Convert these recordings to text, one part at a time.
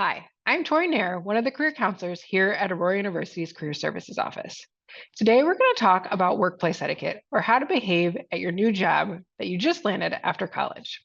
Hi, I'm Tori Nair, one of the career counselors here at Aurora University's Career Services Office. Today, we're going to talk about workplace etiquette or how to behave at your new job that you just landed after college.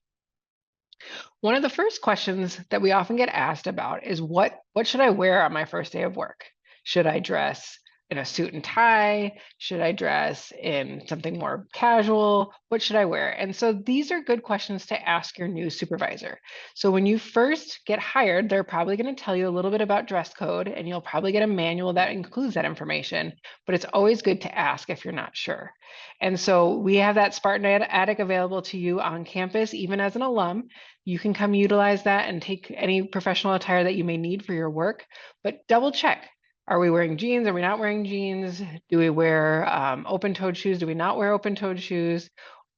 One of the first questions that we often get asked about is what should I wear on my first day of work? Should I dress in a suit and tie? Should I dress in something more casual? What should I wear? And so these are good questions to ask your new supervisor. So when you first get hired, they're probably going to tell you a little bit about dress code and you'll probably get a manual that includes that information, but it's always good to ask if you're not sure. And so we have that Spartan Attic available to you on campus, even as an alum. You can come utilize that and take any professional attire that you may need for your work, but double check. Are we wearing jeans? Are we not wearing jeans? Do we wear open-toed shoes? Do we not wear open-toed shoes?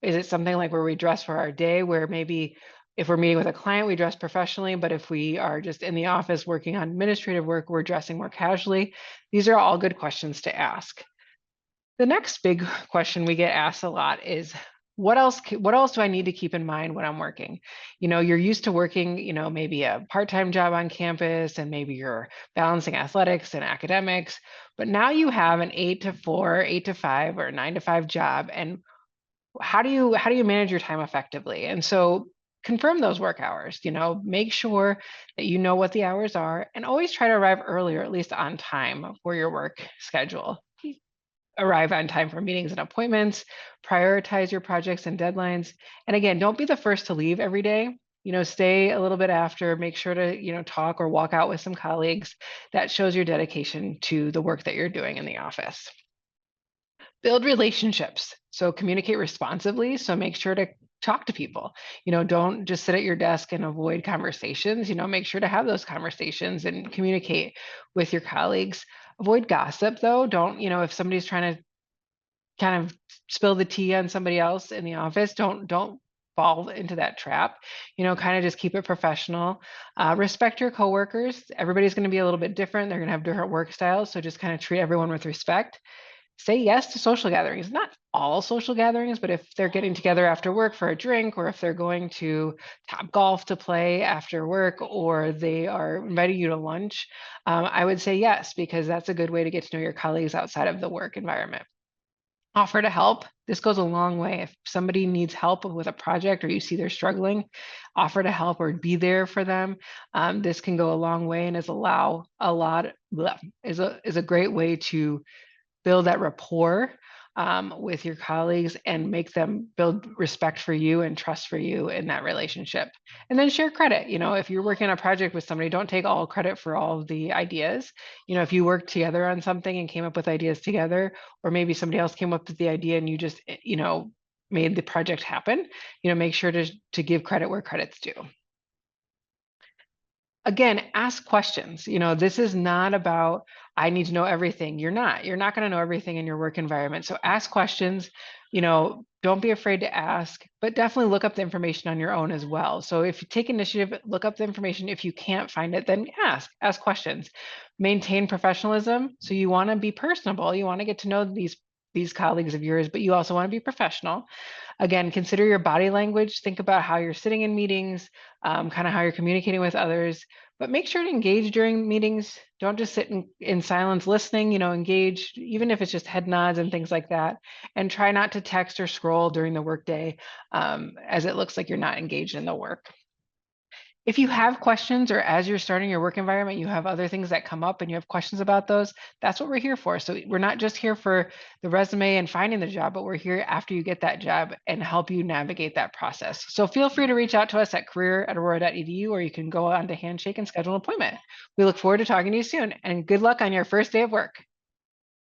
Is it something like where we dress for our day, where maybe if we're meeting with a client, we dress professionally, but if we are just in the office working on administrative work, we're dressing more casually? These are all good questions to ask. The next big question we get asked a lot is, what else do I need to keep in mind when I'm working? You're used to working, maybe a part-time job on campus and maybe you're balancing athletics and academics, but now you have an 8 to 4, 8 to 5, or 9 to 5 job. And how do you manage your time effectively? And so confirm those work hours, make sure that you know what the hours are and always try to arrive early or at least on time for your work schedule. Arrive on time for meetings and appointments, prioritize your projects and deadlines. And again, don't be the first to leave every day. Stay a little bit after, make sure to, talk or walk out with some colleagues. That shows your dedication to the work that you're doing in the office. Build relationships. So communicate responsibly. So make sure to talk to people. Don't just sit at your desk and avoid conversations. Make sure to have those conversations and communicate with your colleagues. Avoid gossip though. Don't, if somebody's trying to kind of spill the tea on somebody else in the office, don't fall into that trap. Kind of just keep it professional. Respect your coworkers. Everybody's going to be a little bit different. They're going to have different work styles. So just kind of treat everyone with respect. Say yes to social gatherings, not all social gatherings, but if they're getting together after work for a drink, or if they're going to Top Golf to play after work, or they are inviting you to lunch, I would say yes, because that's a good way to get to know your colleagues outside of the work environment. Offer to help. This goes a long way. If somebody needs help with a project or you see they're struggling, offer to help or be there for them. This can go a long way and is a great way to build that rapport with your colleagues and make them build respect for you and trust for you in that relationship. And then share credit. If you're working on a project with somebody, don't take all credit for all of the ideas. If you worked together on something and came up with ideas together, or maybe somebody else came up with the idea and you just, made the project happen, make sure to give credit where credit's due. Again, ask questions. This is not about, I need to know everything. You're not going to know everything in your work environment. So ask questions, don't be afraid to ask, but definitely look up the information on your own as well. So if you take initiative, look up the information. If you can't find it, then ask questions. Maintain professionalism. So you want to be personable. You want to get to know these colleagues of yours, but you also want to be professional. Again, consider your body language. Think about how you're sitting in meetings, kind of how you're communicating with others, but make sure to engage during meetings. Don't just sit in silence listening, engage, even if it's just head nods and things like that. And try not to text or scroll during the workday as it looks like you're not engaged in the work. If you have questions or as you're starting your work environment, you have other things that come up and you have questions about those, that's what we're here for. So we're not just here for the resume and finding the job, but we're here after you get that job and help you navigate that process. So feel free to reach out to us at career@aurora.edu, or you can go on to Handshake and schedule an appointment. We look forward to talking to you soon, and good luck on your first day of work.